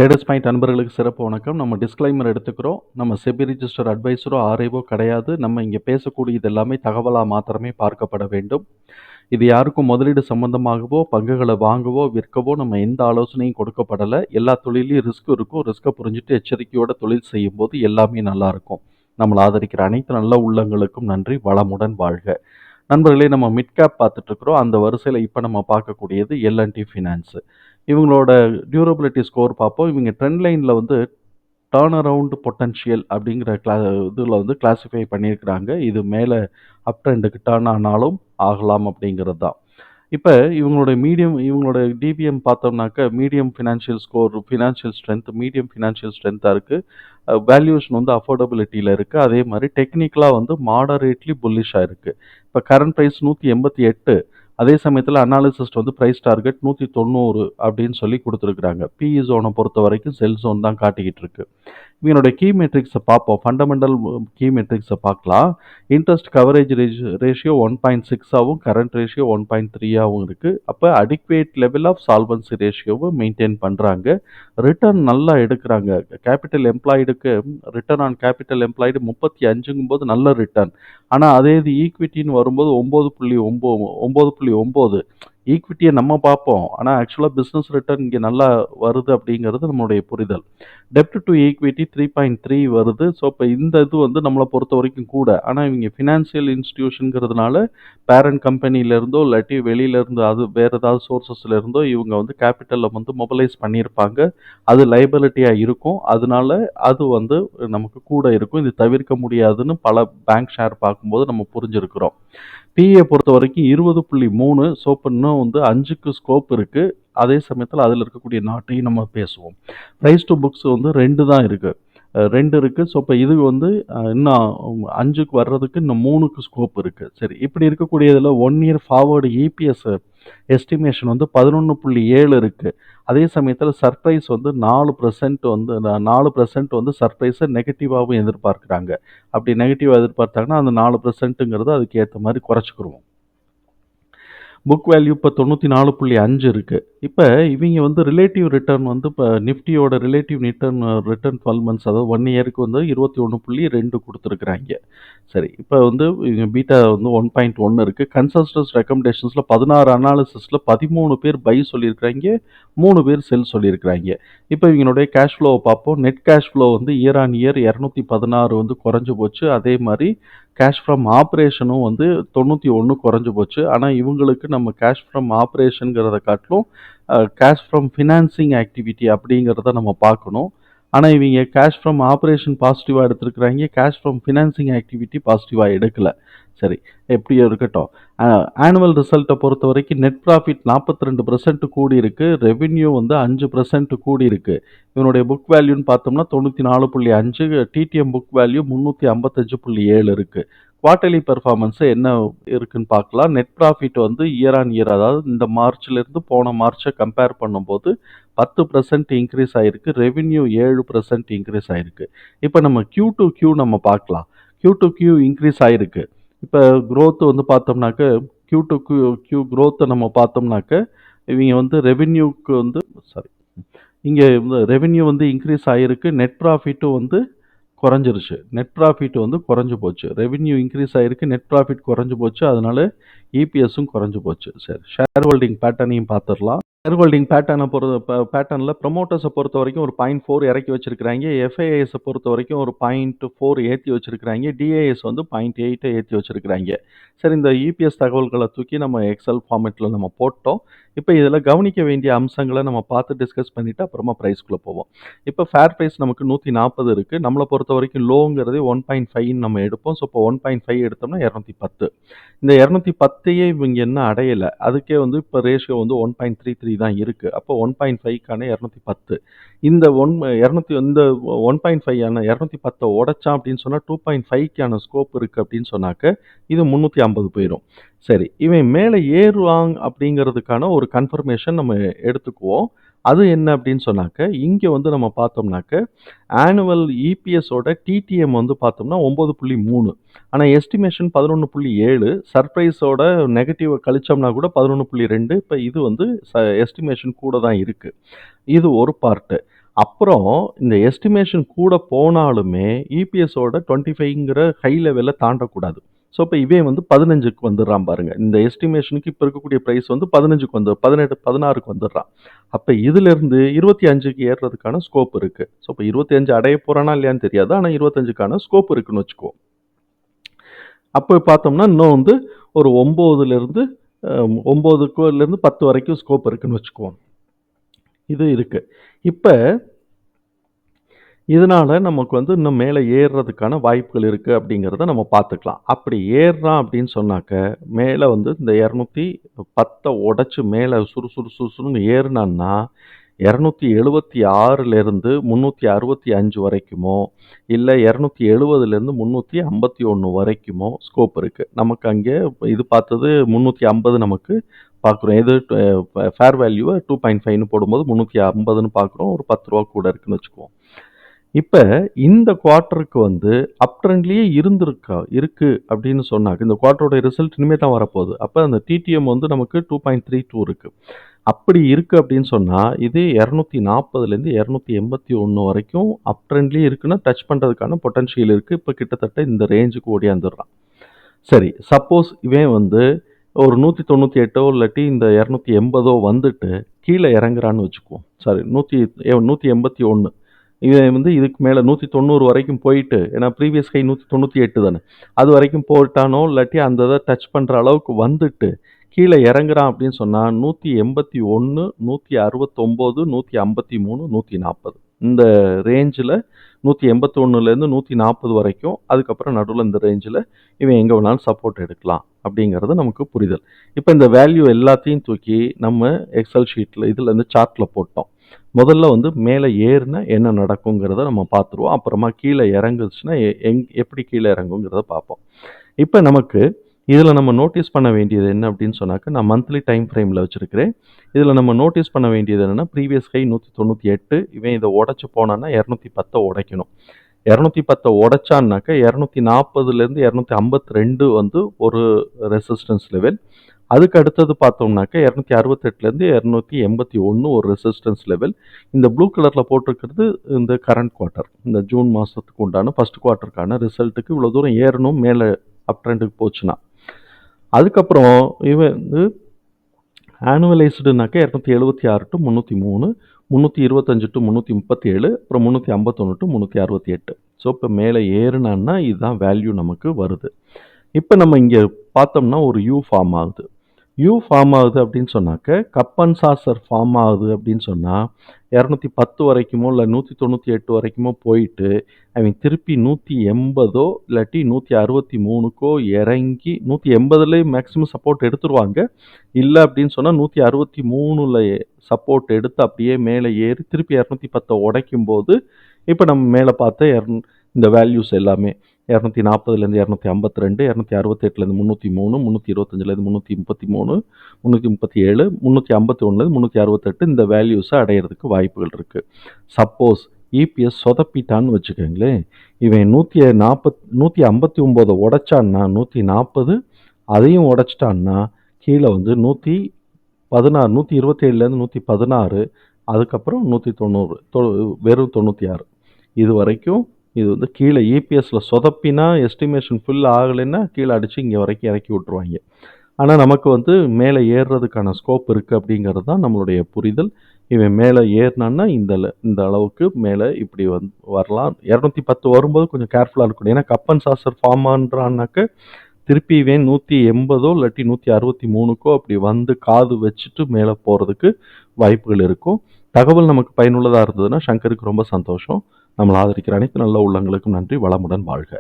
Traders point நண்பர்களுக்கு சிறப்பு வணக்கம். நம்ம டிஸ்க்ளைமர் எடுத்துக்கிறோம். நம்ம செபி ரிஜிஸ்டர் அட்வைசரோ ஆர்ஐவோ கிடையாது. நம்ம இங்கே பேசக்கூடியது எல்லாமே தகவலா மாத்திரமே பார்க்கப்பட வேண்டும். இது யாருக்கும் முதலீடு சம்பந்தமாகவோ பங்குகளை வாங்கவோ விற்கவோ நம்ம எந்த ஆலோசனையும் கொடுக்கப்படலை. எல்லா தொழிலையும் ரிஸ்க் இருக்கும். ரிஸ்க்கை புரிஞ்சுட்டு எச்சரிக்கையோட தொழில் செய்யும் போது எல்லாமே நல்லா இருக்கும். நம்மளை ஆதரிக்கிற அனைத்து நல்ல உள்ளங்களுக்கும் நன்றி. வளமுடன் வாழ்க. நண்பர்களே, நம்ம மிட் கேப் பார்த்துட்டு இருக்கிறோம். அந்த வரிசையில் இப்போ நம்ம பார்க்கக்கூடியது எல்என்டி ஃபினான்ஸ். இவங்களோட டியூரபிலிட்டி ஸ்கோர் பார்ப்போம். இவங்க ட்ரெண்ட் லைனில் வந்து டர்ன் அரவுண்ட் பொட்டன்ஷியல் அப்படிங்கிற இதில் வந்து கிளாஸிஃபை பண்ணியிருக்கிறாங்க. இது மேலே அப் ட்ரெண்டுக்கு டர்ன் ஆனாலும் ஆகலாம் அப்படிங்கிறது தான். இப்போ இவங்களோட டிபிஎம் பார்த்தோம்னாக்க medium financial score, financial strength medium financial ஸ்ட்ரென்த்தாக இருக்குது. வேல்யூஷன் வந்து அஃபோர்டபிலிட்டியில் இருக்குது. அதே மாதிரி டெக்னிக்கலாக வந்து மாடரேட்லி புல்லிஷாக இருக்குது. இப்போ கரண்ட் ப்ரைஸ் 188. அதே சமயத்தில் அனாலிசிஸ்ட் வந்து ப்ரைஸ் டார்கெட் 190 அப்படின்னு சொல்லி கொடுத்துருக்குறாங்க. பிஇ ஜோனை பொறுத்த வரைக்கும் செல் ஜோன் தான் காட்டிக்கிட்டு இருக்கு. இவனுடைய கீ மெட்ரிக்ஸை பார்ப்போம். ஃபண்டமெண்டல் கீ மெட்ரிக்ஸை பார்க்கலாம். இன்ட்ரெஸ்ட் கவரேஜ் ரேஷியோ 1.6ஆகவும் கரண்ட் ரேஷியோ 1.3ஆகவும் இருக்குது. அப்போ அடிக்வேட் லெவல் ஆஃப் சால்வன்சி ரேஷியோவை மெயின்டைன் பண்ணுறாங்க. ரிட்டர்ன் நல்லா எடுக்கிறாங்க. கேபிட்டல் எம்ப்ளாய்டுக்கு ரிட்டர்ன் ஆன் கேபிட்டல் எம்ப்ளாய்டு 35ங்கும்போது நல்ல ரிட்டர்ன். ஆனால் அதே இது ஈக்விட்டின்னு வரும்போது 9.9 ஈக்விட்டியை நம்ம பார்ப்போம். ஆனால் ஆக்சுவலாக பிஸ்னஸ் ரிட்டர்ன் இங்கே நல்லா வருது அப்படிங்கிறது நம்மளுடைய புரிதல். டெப்ட் டு ஈக்விட்டி 3.3 வருது. ஸோ இப்போ இந்த இது வந்து நம்மளை பொறுத்த வரைக்கும் கூட. ஆனால் இவங்க ஃபினான்சியல் இன்ஸ்டிடியூஷனுங்கிறதுனால பேரண்ட் கம்பெனிலேருந்தோ இல்லாட்டி வெளியிலேருந்து அது வேறு ஏதாவது சோர்சஸ்லேருந்தோ இவங்க வந்து கேபிட்டலில் வந்து மொபைலைஸ் பண்ணியிருப்பாங்க. அது லைபிலிட்டியாக இருக்கும். அதனால அது வந்து நமக்கு கூட இருக்கும். இது தவிர்க்க முடியாதுன்னு பல பேங்க் ஷேர் பார்க்கும்போது நம்ம புரிஞ்சிருக்கிறோம். பிஏ பொறுத்த வரைக்கும் 20.3. ஸோ இப்போ இன்னும் வந்து 5க்கு ஸ்கோப் இருக்குது. அதே சமயத்தில் அதில் இருக்கக்கூடிய நாட்டையும் நம்ம பேசுவோம். ப்ரைஸ் டு புக்ஸ் வந்து 2 தான் இருக்குது. 2 இருக்குது. ஸோ இப்போ இது வந்து இன்னும் 5க்கு வர்றதுக்கு இன்னும் 3க்கு ஸ்கோப் இருக்குது. சரி, இப்படி இருக்கக்கூடியதில் 1 இயர் ஃபார்வர்டு இபிஎஸ் எஸ்டிமேஷன் வந்து 11.7 இருக்குது. அதே சமயத்தில் சர்ப்ரைஸ் வந்து 4% வந்து சர்ப்ரைஸை நெகட்டிவாகவும் எதிர்பார்க்குறாங்க. அப்படி நெகட்டிவாக எதிர்பார்த்தாங்கன்னா அந்த 4%ங்கிறது அதுக்கு ஏற்ற மாதிரி குறைச்சிக்கிருவோம். புக் வேல்யூ இப்போ 94.5 இருக்குது. இப்போ இவங்க வந்து ரிலேட்டிவ் ரிட்டர்ன் வந்து இப்போ நிஃப்டியோட ரிலேட்டிவ் ரிட்டர்ன் 12 மந்த்ஸ், அதாவது 1 இயருக்கு வந்து 21.2 கொடுத்துருக்குறாங்க. சரி, இப்போ வந்து இவங்க பீட்டா வந்து 1.1 இருக்குது. கன்சல்டன்ஸ் ரெக்கமெண்டேஷன்ஸில் 16 அனாலிசிஸில் 13 பேர் பை சொல்லியிருக்கிறாங்க, 3 பேர் செல் சொல்லியிருக்கிறாங்க. இப்போ இவங்களுடைய கேஷ் ஃப்ளோவை பார்ப்போம். நெட் கேஷ் ஃப்ளோ வந்து இயர் ஆன் இயர் 216 வந்து குறைஞ்சு போச்சு. அதே மாதிரி கேஷ் ஃப்ரம் ஆப்ரேஷனும் வந்து 91 குறைஞ்சு போச்சு. ஆனால் இவங்களுக்கு நம்ம கேஷ் ஃப்ரம் ஆப்ரேஷனுங்கிறத காட்டிலும் கேஷ் ஃப்ரம் ஃபினான்சிங் ஆக்டிவிட்டி அப்படிங்கிறத நம்ம பார்க்கணும். ஆனால் இவங்க கேஷ் ஃப்ரம் ஆப்ரேஷன் பாசிட்டிவாக எடுத்துருக்குறாங்க, கேஷ் ஃப்ரம் ஃபினான்சிங் ஆக்டிவிட்டி பாசிட்டிவாக எடுக்கலை. சரி, எப்படியோ இருக்கட்டும். ஆனுவல் ரிசல்ட்டை பொறுத்த வரைக்கும் நெட் ப்ராஃபிட் 42% கூடி இருக்குது. ரெவென்யூ வந்து 5% கூடி இருக்குது. இவனுடைய புக் வேல்யூன்னு பார்த்தோம்னா 94.5, டிடிஎம் புக் வேல்யூ 355.7 இருக்குது. குவார்ட்டர்லி பெர்ஃபார்மன்ஸு என்ன இருக்குன்னு பார்க்கலாம். நெட் ப்ராஃபிட் வந்து இயர் ஆன் இயர், அதாவது இந்த மார்ச்லேருந்து போன மார்ச்சை கம்பேர் பண்ணும்போது 10% இன்க்ரீஸ் ஆகிருக்கு. ரெவென்யூ 7% இன்க்ரீஸ் ஆகிருக்கு. இப்போ நம்ம Q2Q நம்ம பார்க்கலாம். Q2Q இன்க்ரீஸ் ஆகிருக்கு. இப்போ க்ரோத் வந்து பார்த்தோம்னாக்க Q2Q க்ரோத்தை நம்ம பார்த்தோம்னாக்க இவங்க வந்து ரெவென்யூக்கு வந்து இங்கே வந்து ரெவென்யூ வந்து இன்க்ரீஸ் ஆகிருக்கு. நெட் ப்ராஃபிட்டும் வந்து குறைஞ்சிருச்சு. நெட் ப்ராஃபிட் வந்து குறைஞ்சு போச்சு. ரெவென்யூ இன்க்ரீஸ் ஆகிருக்கு, நெட் ப்ராஃபிட் குறைஞ்சு போச்சு. அதனால இபிஎஸும் குறைஞ்சு போச்சு. சரி, ஷேர் ஹோல்டிங் பேட்டர்னையும் பார்த்துடலாம். ஷேர் ஹோல்டிங் பேட்டர்னில் ப்ரொமோட்டர்ஸை பொறுத்த வரைக்கும் ஒரு 0.4 இறக்கி வச்சிருக்கிறாங்க. எஃப்ஐஐஸை பொறுத்த வரைக்கும் ஒரு 0.4 ஏற்றி வச்சிருக்கிறாங்க. டிஏஎஸ் வந்து 0.8 ஏற்றி வச்சிருக்கிறாங்க. சரி, இந்த இபிஎஸ் தகவல்களை தூக்கி நம்ம எக்ஸல் ஃபார்மேட்டில் நம்ம போட்டோம். இப்போ இதில் கவனிக்க வேண்டிய அம்சங்களை நம்ம பார்த்து டிஸ்கஸ் பண்ணிவிட்டு அப்புறமா ப்ரைஸ்க்குள்ளே போவோம். இப்போ ஃபேர் ப்ரைஸ் நமக்கு 140 இருக்குது. நம்மளை பொறுத்த வரைக்கும் லோங்கிறது 1.5 நம்ம எடுப்போம். ஸோ இப்போ 1.5 எடுத்தோம்னா 210. இந்த 210ஐயே இவங்க என்ன அடையலை. அதுக்கே வந்து இப்போ ரேஷியோ வந்து 1.33 தான் இருக்குது. அப்போ 1.5க்கான 210. இந்த 1.5 210 உடைச்சான் அப்படின்னு சொன்னால் 2.5க்கான ஸ்கோப் இருக்குது அப்படின்னு சொன்னாக்க இது 350 போயிடும். சரி, இவன் மேலே ஏறுவாங்க அப்படிங்கிறதுக்கான ஒரு கன்ஃபர்மேஷன் நம்ம எடுத்துக்குவோம். அது என்ன அப்படின்னு சொன்னாக்க இங்கே வந்து நம்ம பார்த்தோம்னாக்க ஆனுவல் இபிஎஸோட டிடிஎம் வந்து பார்த்தோம்னா 9.3, ஆனால் எஸ்டிமேஷன் 11.7, சர்ப்ரைஸோட நெகட்டிவ் கழிச்சோம்னா கூட 11.2. இப்போ இது வந்து எஸ்டிமேஷன் கூட தான் இருக்குது. இது ஒரு பார்ட்டு. அப்புறம் இந்த எஸ்டிமேஷன் கூட போனாலுமே இபிஎஸோட 25ங்கிற ஹை லெவல தாண்டக்கூடாது. ஸோ, இப்ப இவன் வந்து 15க்கு வந்துடுறான் பாருங்க. இந்த எஸ்டிமேஷனுக்கு இப்ப இருக்கக்கூடிய பிரைஸ் வந்து 15க்கு 18, 16க்கு வந்துடுறான். அப்ப இதிலிருந்து 25க்கு ஏறுறதுக்கான ஸ்கோப் இருக்கு. ஸோ, இப்ப 25 அடைய போறானா இல்லையான்னு தெரியாது. ஆனா 25க்கான ஸ்கோப் இருக்குன்னு வச்சுக்குவோம். அப்போ பார்த்தோம்னா, இன்னும் வந்து ஒரு 9லிருந்து 9லிருந்து 10 வரைக்கும் ஸ்கோப் இருக்குன்னு வச்சுக்குவோம். இது இருக்கு. இப்ப இதனால நமக்கு வந்து இன்னும் மேல ஏறுறதுக்கான வாய்ப்புகள் இருக்கு அப்படிங்கிறத நம்ம பார்த்துக்கலாம். அப்படி ஏறுறான் அப்படின்னு சொன்னாக்க, மேல வந்து இந்த 210 உடைச்சு மேல சுறுசுறுன்னு ஏறுனான்னா, 276லிருந்து 365 வரைக்குமோ, இல்ல 270லிருந்து 351 வரைக்குமோ ஸ்கோப் இருக்கு. நமக்கு அங்கே இது பார்த்தது 350 நமக்கு பார்க்குறோம். எது ஃபேர் வேல்யூவ 2.5ன்னு போடும்போது 350ன்னு பார்க்குறோம். ஒரு ரூ. 10 கூட இருக்குன்னு வச்சுக்குவோம். இப்ப இந்த குவார்ட்டருக்கு வந்து அப் ட்ரெண்ட்லயே இருக்கு அப்படின்னு சொன்னாக்க, இந்த குவார்ட்டரோட ரிசல்ட் இனிமே தான் வரப்போகுது. அப்ப அந்த டிடிஎம் வந்து நமக்கு 2.32 இருக்கு. அப்படி இருக்கு அப்படின்னு சொன்னா, இது 240லேருந்து 281 வரைக்கும் அப் ட்ரெண்ட்லயே இருக்குன்னா, டச் பண்றதுக்கான பொட்டன்ஷியல் இருக்கு. இப்ப கிட்டத்தட்ட இந்த ரேஞ்சுக்கு ஓடியாந்துடுறான். சரி, சப்போஸ் இவன் வந்து ஒரு 198ஓ இல்லாட்டி இந்த 280ஓ வந்துட்டு கீழ இறங்குறான்னு வச்சுக்குவோம். சாரி 181. இவன் வந்து இதுக்கு மேல 190 வரைக்கும் போயிட்டு, ஏன்னா ப்ரீவியஸ் ஹை 198 தானே. அது வரைக்கும் போட்டானோ, இல்லாட்டி அந்த இத டச் பண்ற அளவுக்கு வந்துட்டு, கீழ இறங்குறான் அப்படின்னு சொன்னா 181, 169, 153, 140 இந்த ரேஞ்சுல 181லேருந்து 140 வரைக்கும், அதுக்கப்புறம் நடுவுல இந்த ரேஞ்சுல இவன் எங்க வேணாலும் சப்போர்ட் எடுக்கலாம் அப்படிங்கிறது நமக்கு புரிதல். இப்ப இந்த வேல்யூ எல்லாத்தையும் தூக்கி நம்ம எக்ஸல் ஷீட்ல இதுல சார்ட்ல போட்டோம். முதல்ல வந்து மேலே ஏறுனா என்ன நடக்குங்கிறத நம்ம பார்த்துருவோம். அப்புறமா கீழே இறங்குச்சுன்னா எப்படி கீழே இறங்குங்கிறத பார்ப்போம். இப்போ நமக்கு இதில் நம்ம நோட்டீஸ் பண்ண வேண்டியது என்ன அப்படின்னு சொன்னாக்க, நான் மந்த்லி டைம் ஃப்ரேமில் வச்சுருக்கிறேன். இதில் நம்ம நோட்டீஸ் பண்ண வேண்டியது என்னென்னா, ப்ரீவியஸ் ஹை 198, இவன் இதை உடச்சி போனான்னா 210 உடைக்கணும். 210 உடைச்சான்னாக்க 240லேருந்து 252 வந்து ஒரு ரெசிஸ்டன்ஸ் லெவல். அதுக்கு அடுத்தது பார்த்தோம்னாக்க 268லேருந்து 281 ஒரு ரெசிஸ்டன்ஸ் லெவல். இந்த ப்ளூ கலரில் போட்டிருக்கிறது இந்த கரண்ட் குவார்ட்டர், இந்த ஜூன் மாதத்துக்கு உண்டான ஃபர்ஸ்ட் குவார்ட்டருக்கான ரிசல்ட்டுக்கு இவ்வளோ தூரம் ஏறணும் மேலே அப் ட்ரெண்டுக்கு போச்சுன்னா. அதுக்கப்புறம் இவன் வந்து ஆனுவலைஸ்டுனாக்க 276 டு 303, 325 டு 337, அப்புறம் 351 டு 368. ஸோ இப்போ மேலே ஏறுனான்னா இதுதான் வேல்யூ நமக்கு வருது. இப்போ நம்ம இங்கே பார்த்தோம்னா ஒரு யூ ஃபார்ம் ஆகுது. யூ ஃபார்ம் ஆகுது அப்படின்னு சொன்னாக்க, கப் அண்ட் சாசர் ஃபார்ம் ஆகுது அப்படின்னு சொன்னால் 210 வரைக்குமோ இல்லை 198 வரைக்குமோ போயிட்டு அவன் திருப்பி 180 இல்லாட்டி 163க்கோ இறங்கி 180லேயே மேக்ஸிமம் சப்போர்ட் எடுத்துருவாங்க. இல்லை அப்படின்னு சொன்னால் 163ல் சப்போர்ட் எடுத்து அப்படியே மேலே ஏறி திருப்பி 210 உடைக்கும் போது இப்போ நம்ம மேலே பார்த்த இந்த வேல்யூஸ் எல்லாமே 240லேருந்து 252, 268லேருந்து 303, 325லேருந்து 333, 337, 351லேருந்து 368 இந்த வேல்யூஸை அடையிறதுக்கு வாய்ப்புகள் இருக்குது. சப்போஸ் இபிஎஸ் சொதப்பிட்டான்னு வச்சுக்கோங்களேன், இவன் 159 உடைச்சான்னா 140, அதையும் உடைச்சிட்டான்னா கீழே வந்து 116, 127லேருந்து 116, அதுக்கப்புறம் 190, வெறும் 96 இது வரைக்கும். இது வந்து கீழே இபிஎஸ்சில் சொதப்பினா எஸ்டிமேஷன் ஃபுல் ஆகலைன்னா கீழே அடித்து இங்கே வரைக்கும் இறக்கி விட்ருவாங்க. ஆனால் நமக்கு வந்து மேலே ஏறுறதுக்கான ஸ்கோப் இருக்குது அப்படிங்கிறது தான் நம்மளுடைய புரிதல். இவன் மேலே ஏறினான்னா இந்த அளவுக்கு மேலே இப்படி வரலாம். 210 வரும்போது கொஞ்சம் கேர்ஃபுல்லாக இருக்கணும். ஏன்னா கப் அண்ட் சாசர் ஃபார்ம் ஆன்றான்னாக்க திருப்பி இவன் 180 இல்லாட்டி 163க்கோ அப்படி வந்து காது வச்சுட்டு மேலே போகிறதுக்கு வாய்ப்புகள் இருக்கும். தகவல் நமக்கு பயனுள்ளதாக இருந்ததுன்னா சங்கருக்கு ரொம்ப சந்தோஷம். நம்மளை ஆதரிக்கிற அனைத்து நல்ல உள்ளங்களுக்கும் நன்றி. வளமுடன் வாழ்க.